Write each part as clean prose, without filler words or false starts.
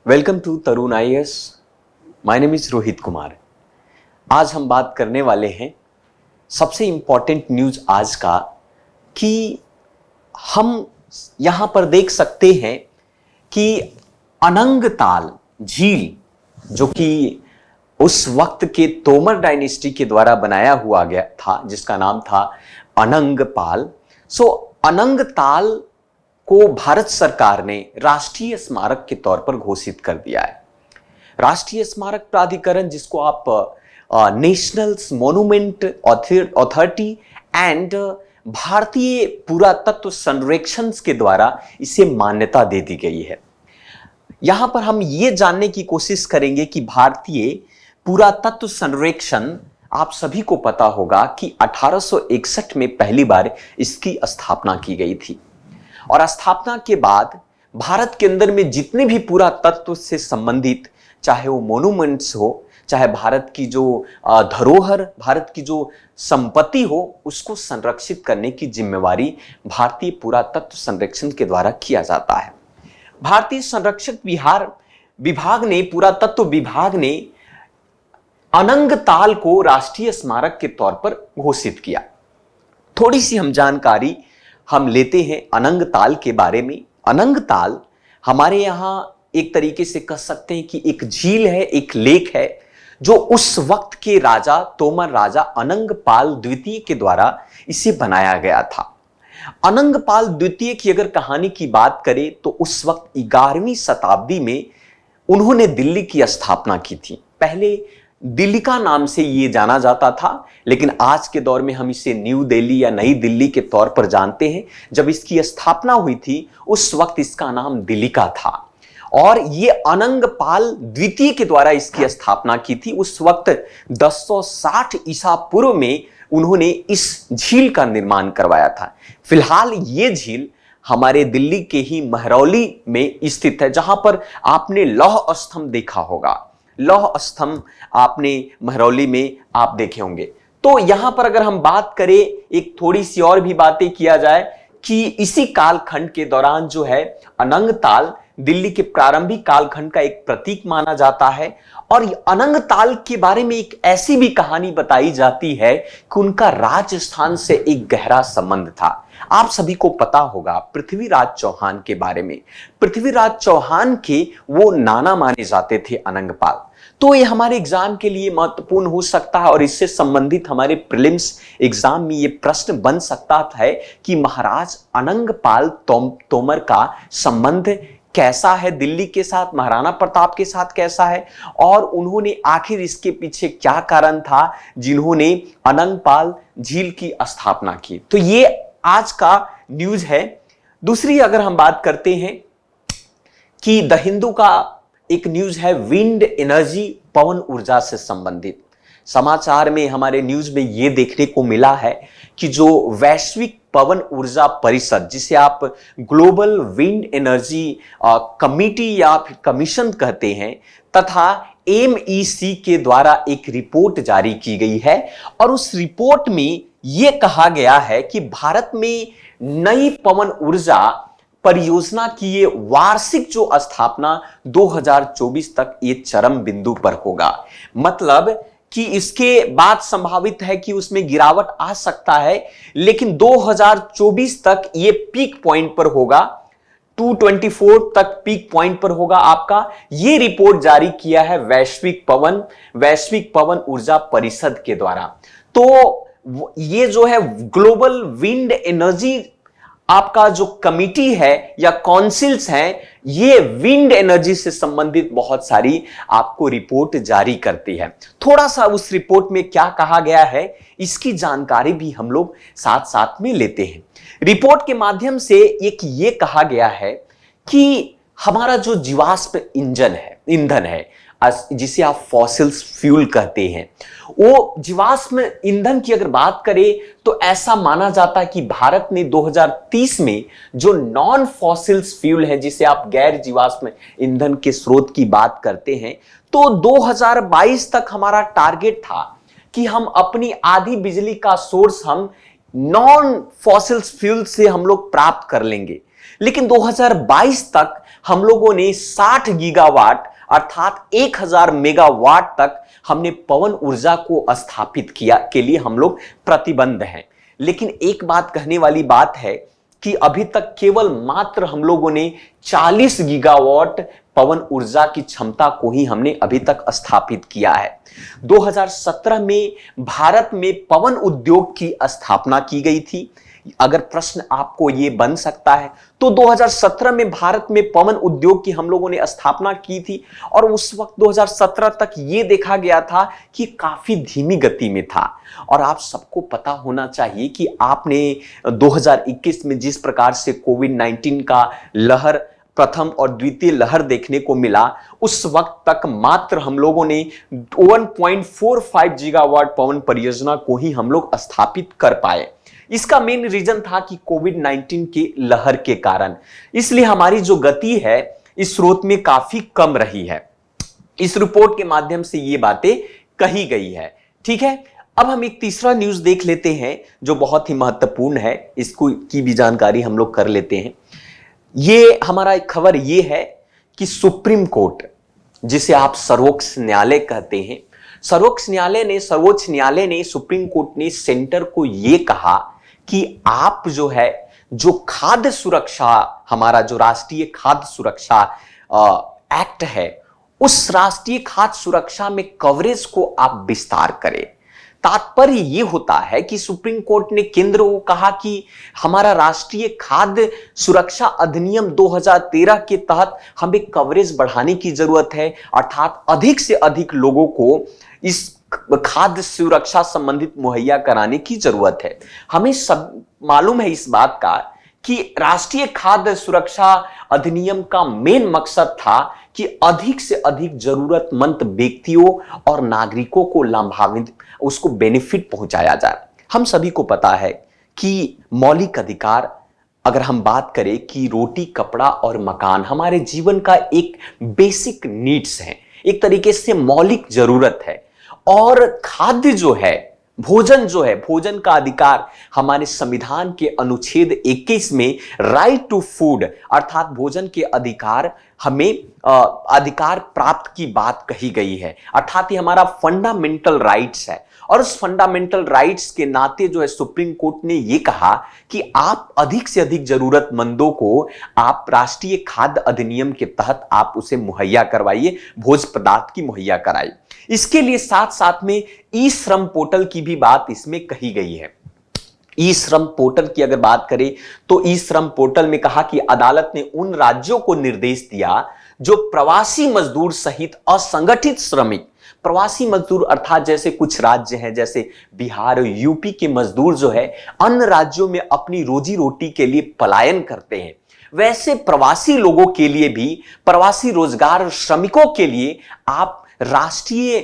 Welcome to Tarun IAS. My name is Rohit Kumar. आज हम बात करने वाले हैं सबसे इंपॉर्टेंट न्यूज आज का कि हम यहां पर देख सकते हैं कि अनंगताल झील, जो कि उस वक्त के तोमर डायनेस्टी के द्वारा बनाया हुआ गया था, जिसका नाम था अनंगपाल। अनंगताल को भारत सरकार ने राष्ट्रीय स्मारक के तौर पर घोषित कर दिया है। राष्ट्रीय स्मारक प्राधिकरण, जिसको आप नेशनल मॉन्यूमेंट अथॉरिटी एंड भारतीय पुरातत्व संरक्षण के द्वारा इसे मान्यता दे दी गई है। यहां पर हम ये जानने की कोशिश करेंगे कि भारतीय पुरातत्व संरक्षण, आप सभी को पता होगा कि 1861 में पहली बार इसकी स्थापना की गई थी और स्थापना के बाद भारत के अंदर में जितने भी पुरातत्व से संबंधित, चाहे वो मोन्यूमेंट्स हो, चाहे भारत की जो धरोहर, भारत की जो संपत्ति हो, उसको संरक्षित करने की जिम्मेवारी भारतीय पुरातत्व संरक्षण के द्वारा किया जाता है। भारतीय संरक्षक विभाग ने, पुरातत्व विभाग ने अनंगताल को राष्ट्रीय स्मारक के तौर पर घोषित किया। थोड़ी सी हम जानकारी हम लेते हैं अनंगताल के बारे में। अनंगताल हमारे यहां एक तरीके से कह सकते हैं कि एक झील है, एक लेक है, जो उस वक्त के राजा, तोमर राजा अनंगपाल द्वितीय के द्वारा इसे बनाया गया था। अनंगपाल द्वितीय की अगर कहानी की बात करें तो उस वक्त 11वीं शताब्दी में उन्होंने दिल्ली की स्थापना की थी। पहले दिल्ली का नाम से ये जाना जाता था, लेकिन आज के दौर में हम इसे न्यू दिल्ली या नई दिल्ली के तौर पर जानते हैं। जब इसकी स्थापना हुई थी उस वक्त इसका नाम दिल्ली का था और ये अनंगपाल द्वितीय के द्वारा इसकी स्थापना की थी। उस वक्त 1060 ईसा पूर्व में उन्होंने इस झील का निर्माण करवाया था। फिलहाल ये झील हमारे दिल्ली के ही महरौली में स्थित है, जहां पर आपने लौह स्तंभ देखा होगा। लौह स्तंभ आपने महरौली में आप देखे होंगे। तो यहां पर अगर हम बात करें, एक थोड़ी सी और भी बातें किया जाए कि इसी कालखंड के दौरान जो है अनंगताल दिल्ली के प्रारंभिक कालखंड का एक प्रतीक माना जाता है। और अनंगताल के बारे में एक ऐसी भी कहानी बताई जाती है कि उनका राजस्थान से एक गहरा संबंध था। आप सभी को पता होगा पृथ्वीराज चौहान के बारे में। पृथ्वीराज चौहान के वो नाना माने जाते थे अनंगपाल। तो ये हमारे एग्जाम के लिए महत्वपूर्ण हो सकता है और इससे संबंधित हमारे प्रीलिम्स एग्जाम में ये प्रश्न बन सकता है कि महाराज अनंगपाल तोमर का संबंध कैसा है दिल्ली के साथ, महाराणा प्रताप के साथ कैसा है, और उन्होंने आखिर इसके पीछे क्या कारण था जिन्होंने अनंगपाल झील की स्थापना की। तो ये आज का न्यूज है। दूसरी अगर हम बात करते हैं कि द हिंदू का एक न्यूज है विंड एनर्जी, पवन ऊर्जा से संबंधित। समाचार में, हमारे न्यूज में यह देखने को मिला है कि जो वैश्विक पवन ऊर्जा परिषद, जिसे आप ग्लोबल विंड एनर्जी कमिटी या फिर कमीशन कहते हैं, तथा MEC के द्वारा एक रिपोर्ट जारी की गई है और उस रिपोर्ट में यह कहा गया है कि भारत में नई पवन ऊर्जा परियोजना की ये वार्षिक जो स्थापना 2024 तक ये चरम बिंदु पर होगा। मतलब कि इसके बाद संभावित है कि उसमें गिरावट आ सकता है, लेकिन 2024 तक ये पीक पॉइंट पर होगा। 224 तक पीक पॉइंट पर होगा आपका। ये रिपोर्ट जारी किया है वैश्विक पवन ऊर्जा परिषद के द्वारा। तो ये जो है ग्लोबल विंड एनर्जी आपका जो कमिटी है या काउंसिल्स हैं, ये विंड एनर्जी से संबंधित बहुत सारी आपको रिपोर्ट जारी करती है। थोड़ा सा उस रिपोर्ट में क्या कहा गया है इसकी जानकारी भी हम लोग साथ साथ में लेते हैं। रिपोर्ट के माध्यम से एक ये कहा गया है कि हमारा जो जीवाश्म ईंधन है, जिसे आप फॉसिल्स फ्यूल कहते हैं, वो जीवाश्म ईंधन की अगर बात करें तो ऐसा माना जाता है कि भारत ने 2030 में जो नॉन फॉसिल्स फ्यूल है, जिसे आप गैर जीवाश्म ईंधन के स्रोत की बात करते हैं, तो 2022 तक हमारा टारगेट था कि हम अपनी आधी बिजली का सोर्स हम नॉन फॉसिल्स फ्यूल से हम लोग प्राप्त कर लेंगे। लेकिन 2022 तक हम लोगों ने 60 गीगावाट अर्थात 1000 मेगावाट तक हमने पवन ऊर्जा को स्थापित किया के लिए हम लोग प्रतिबद्ध हैं। लेकिन एक बात कहने वाली बात है कि अभी तक केवल मात्र हम लोगों ने 40 गीगावाट पवन ऊर्जा की क्षमता को ही हमने अभी तक स्थापित किया है। 2017 में भारत में पवन उद्योग की स्थापना की गई थी। अगर प्रश्न आपको ये बन सकता है तो 2017 में भारत में पवन उद्योग की हम लोगों ने स्थापना की थी और उस वक्त 2017 तक ये देखा गया था कि काफी धीमी गति में था। और आप सबको पता होना चाहिए कि आपने 2021 में जिस प्रकार से कोविड-19 का लहर, प्रथम और द्वितीय लहर देखने को मिला, उस वक्त तक मात्र हम लोगों ने 1.45 गीगावाट पवन परियोजना को ही हम लोग स्थापित कर पाए। इसका मेन रीजन था कि कोविड-19 के लहर के कारण, इसलिए हमारी जो गति है इस स्रोत में काफी कम रही है। इस रिपोर्ट के माध्यम से ये बातें कही गई है। ठीक है, अब हम एक तीसरा न्यूज देख लेते हैं जो बहुत ही महत्वपूर्ण है, इसको की भी जानकारी हम लोग कर लेते हैं। ये हमारा एक खबर ये है कि सुप्रीम कोर्ट, जिसे आप सर्वोच्च न्यायालय कहते हैं, सर्वोच्च न्यायालय ने सुप्रीम कोर्ट ने सेंटर को यह कहा कि आप जो खाद्य सुरक्षा, हमारा जो राष्ट्रीय खाद्य सुरक्षा एक्ट है, उस राष्ट्रीय खाद्य सुरक्षा में कवरेज को आप विस्तार करें। तात्पर्य यह होता है कि सुप्रीम कोर्ट ने केंद्र को कहा कि हमारा राष्ट्रीय खाद्य सुरक्षा अधिनियम 2013 के तहत हमें कवरेज बढ़ाने की जरूरत है, अर्थात अधिक से अधिक लोगों को इस खाद्य सुरक्षा संबंधित मुहैया कराने की जरूरत है। हमें सब मालूम है इस बात का कि राष्ट्रीय खाद्य सुरक्षा अधिनियम का मेन मकसद था कि अधिक से अधिक जरूरतमंद व्यक्तियों और नागरिकों को लाभान्वित, उसको बेनिफिट पहुंचाया जाए। हम सभी को पता है कि मौलिक अधिकार, अगर हम बात करें कि रोटी, कपड़ा और मकान हमारे जीवन का एक बेसिक नीड्स है, एक तरीके से मौलिक जरूरत है। और खाद्य जो है, भोजन का अधिकार हमारे संविधान के अनुच्छेद 21 में राइट टू फूड अर्थात भोजन के अधिकार, हमें अधिकार प्राप्त की बात कही गई है, अर्थात ये हमारा फंडामेंटल राइट्स है। और उस फंडामेंटल राइट्स के नाते सुप्रीम कोर्ट ने ये कहा कि आप अधिक से अधिक जरूरतमंदों को आप राष्ट्रीय खाद्य अधिनियम के तहत आप उसे मुहैया करवाइए, भोज्य पदार्थ की मुहैया कराइए। इसके लिए साथ साथ में ई श्रम पोर्टल की भी बात इसमें कही गई है। ई श्रम पोर्टल की अगर बात करें तो ई श्रम पोर्टल में कहा कि अदालत ने उन राज्यों को निर्देश दिया जो प्रवासी मजदूर सहित असंगठित श्रमिक, प्रवासी मजदूर अर्थात जैसे कुछ राज्य हैं जैसे बिहार और यूपी के मजदूर जो है अन्य राज्यों में अपनी रोजी रोटी के लिए पलायन करते हैं, वैसे प्रवासी लोगों के लिए भी, प्रवासी रोजगार श्रमिकों के लिए आप राष्ट्रीय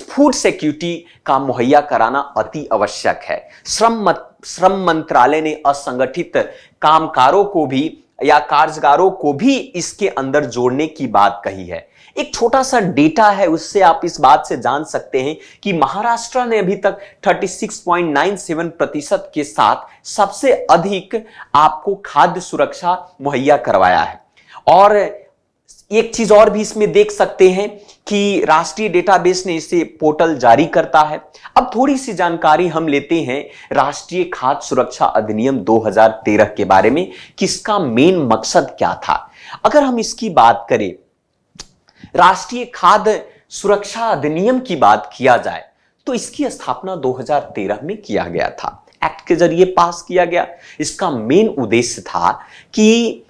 फूड सिक्योरिटी का मुहैया कराना अति आवश्यक है। श्रम मंत्रालय ने असंगठित कामगारों को भी या कामगारों को भी इसके अंदर जोड़ने की बात कही है। एक छोटा सा डेटा है, उससे आप इस बात से जान सकते हैं कि महाराष्ट्र ने अभी तक 36.97% के साथ सबसे अधिक आपको खाद्य सुरक्षा मुहैया करवाया है। और एक चीज और भी इसमें देख सकते हैं कि राष्ट्रीय डेटाबेस ने इसे पोर्टल जारी करता है। अब थोड़ी सी जानकारी हम लेते हैं राष्ट्रीय खाद्य सुरक्षा अधिनियम 2013 के बारे में, किसका मेन मकसद क्या था। अगर हम इसकी बात करें, राष्ट्रीय खाद्य सुरक्षा अधिनियम की बात किया जाए तो इसकी स्थापना 2013 में किया गया था, एक्ट के जरिए पास किया गया। इसका मेन उद्देश्य था कि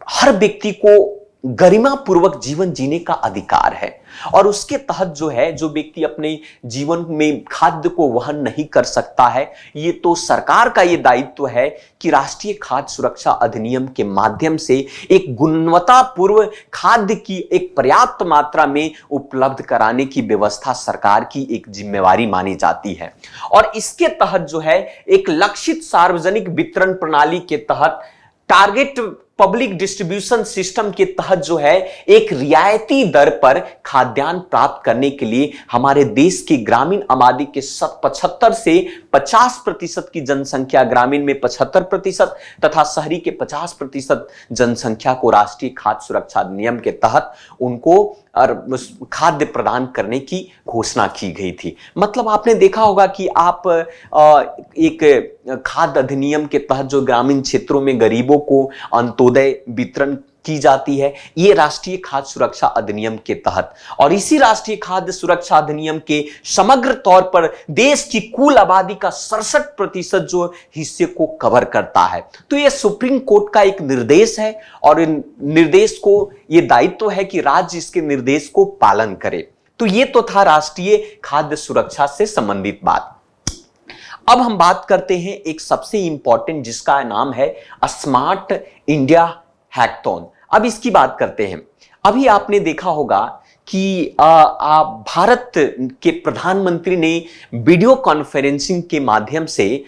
हर व्यक्ति को गरिमापूर्वक जीवन जीने का अधिकार है और उसके तहत जो व्यक्ति अपने जीवन में खाद्य को वहन नहीं कर सकता है, ये तो सरकार का ये दायित्व है कि राष्ट्रीय खाद्य सुरक्षा अधिनियम के माध्यम से एक गुणवत्तापूर्ण खाद्य की एक पर्याप्त मात्रा में उपलब्ध कराने की व्यवस्था सरकार की एक जिम्मेवारी मानी जाती है। और इसके तहत एक लक्षित सार्वजनिक वितरण प्रणाली के तहत टारगेट पब्लिक डिस्ट्रीब्यूशन सिस्टम के तहत जो है एक रियायती दर पर खाद्यान्न प्राप्त करने के लिए हमारे देश की ग्रामीण आबादी के 75 से 50% की जनसंख्या, ग्रामीण में 75% तथा शहरी के 50% जनसंख्या को राष्ट्रीय खाद्य सुरक्षा अधिनियम के तहत उनको खाद्य प्रदान करने की घोषणा की गई थी। मतलब आपने देखा होगा कि आप एक खाद्य अधिनियम के तहत जो ग्रामीण क्षेत्रों में गरीबों को अंत्योदय वितरण की जाती है, ये राष्ट्रीय खाद्य सुरक्षा अधिनियम के तहत, और इसी राष्ट्रीय खाद्य सुरक्षा अधिनियम के समग्र तौर पर देश की कुल आबादी का 67% जो हिस्से को कवर करता है। तो ये सुप्रीम कोर्ट का एक निर्देश है और इन निर्देश को ये दायित्व है कि राज्य इसके निर्देश को पालन करे। तो ये तो था राष्ट्रीय खाद्य सुरक्षा से संबंधित बात। अब हम बात करते हैं एक सबसे इंपॉर्टेंट, जिसका नाम है स्मार्ट इंडिया हैकथॉन। अब इसकी बात करते हैं। अभी आपने देखा होगा कि भारत के प्रधानमंत्री ने वीडियो कॉन्फ्रेंसिंग के माध्यम से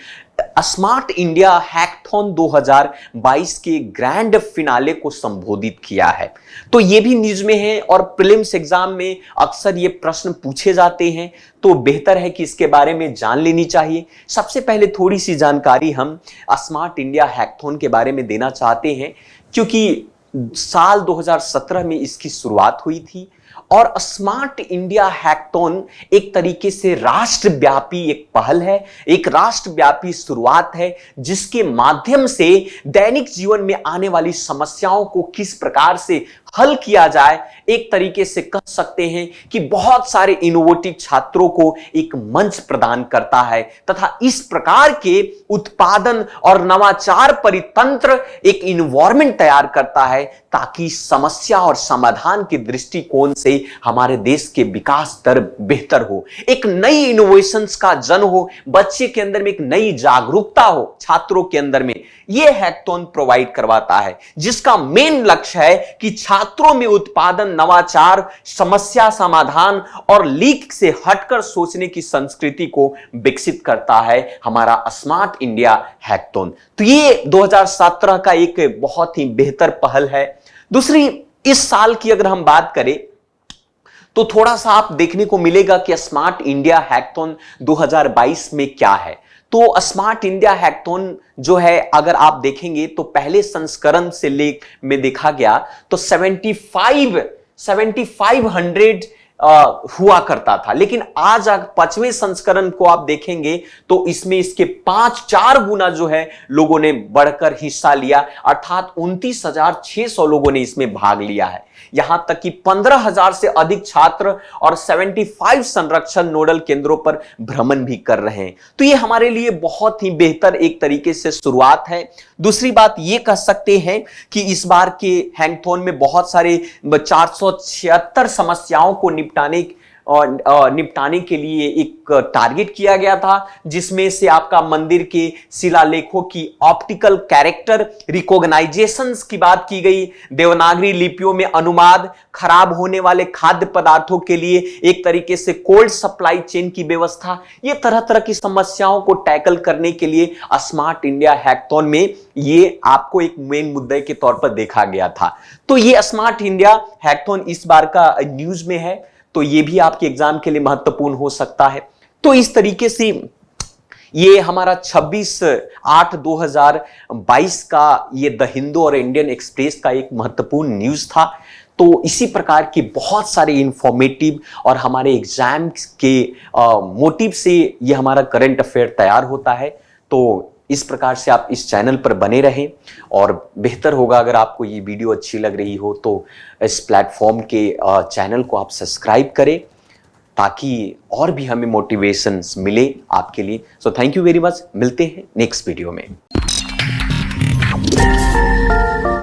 स्मार्ट इंडिया हैकथॉन 2022 के ग्रैंड फिनाले को संबोधित किया है। तो ये भी न्यूज में है और प्रीलिम्स एग्जाम में अक्सर ये प्रश्न पूछे जाते हैं, तो बेहतर है कि इसके बारे में जान लेनी चाहिए। सबसे पहले थोड़ी सी जानकारी हम स्मार्ट इंडिया हैकथॉन के बारे में देना चाहते हैं, क्योंकि साल 2017 में इसकी शुरुआत हुई थी और स्मार्ट इंडिया हैकथॉन एक तरीके से राष्ट्रव्यापी एक पहल है, एक राष्ट्रव्यापी शुरुआत है, जिसके माध्यम से दैनिक जीवन में आने वाली समस्याओं को किस प्रकार से हल किया जाए, एक तरीके से कह सकते हैं कि बहुत सारे इनोवेटिव छात्रों को एक मंच प्रदान करता है तथा इस प्रकार के उत्पादन और नवाचार परितंत्र एक इन्वायरमेंट तैयार करता है, ताकि समस्या और समाधान के दृष्टिकोण से हमारे देश के विकास दर बेहतर हो, एक नई इनोवेशंस का जन्म हो, बच्चे के अंदर में एक नई जागरूकता हो, छात्रों के अंदर में। यह हैकथॉन प्रोवाइड करवाता है, जिसका मेन लक्ष्य है कि छात्रों में उत्पादन, नवाचार, समस्या समाधान और लीक से हटकर सोचने की संस्कृति को विकसित करता है हमारा स्मार्ट इंडिया हैकथॉन। तो ये 2017 का एक बहुत ही बेहतर पहल है। दूसरी, इस साल की अगर हम बात करें तो थोड़ा सा आप देखने को मिलेगा कि स्मार्ट इंडिया हैकथॉन 2022 में क्या है। तो स्मार्ट इंडिया हैकथॉन जो है, अगर आप देखेंगे तो पहले संस्करण से ले में देखा गया तो 7500 हुआ करता था, लेकिन आज 5वें संस्करण को आप देखेंगे तो इसमें इसके 4 गुना जो है लोगों ने बढ़कर हिस्सा लिया, अर्थात 29,600 लोगों ने इसमें भाग लिया है। यहां तक कि 15,000 से अधिक छात्र और 75 संरक्षण नोडल केंद्रों पर भ्रमण भी कर रहे हैं। तो ये हमारे लिए बहुत ही बेहतर एक तरीके से शुरुआत है। दूसरी बात ये कह सकते हैं कि इस बार के हैकथॉन में बहुत सारे 476 समस्याओं को निपटाने के लिए एक टारगेट किया गया था, जिसमें से आपका मंदिर के शिलालेखों की ऑप्टिकल कैरेक्टर रिकॉग्नाइजेशंस की बात की गई, देवनागरी लिपियों में अनुवाद, खराब होने वाले खाद्य पदार्थों के लिए एक तरीके से कोल्ड सप्लाई चेन की व्यवस्था। ये तरह तरह की समस्याओं को टैकल करने के लिए स्मार्ट इंडिया हैकथॉन में ये आपको एक मेन मुद्दे के तौर पर देखा गया था। तो ये स्मार्ट इंडिया हैकथॉन इस बार का न्यूज में है, तो ये भी आपके एग्जाम के लिए महत्वपूर्ण हो सकता है। तो इस तरीके से ये हमारा 26/8/2022 का ये द हिंदू और इंडियन एक्सप्रेस का एक महत्वपूर्ण न्यूज था। तो इसी प्रकार की बहुत सारे इंफॉर्मेटिव और हमारे एग्जाम के मोटिव से ये हमारा करंट अफेयर तैयार होता है। तो इस प्रकार से आप इस चैनल पर बने रहें, और बेहतर होगा अगर आपको ये वीडियो अच्छी लग रही हो तो इस प्लेटफॉर्म के चैनल को आप सब्सक्राइब करें, ताकि और भी हमें मोटिवेशंस मिले आपके लिए। So thank you very much, मिलते हैं नेक्स्ट वीडियो में।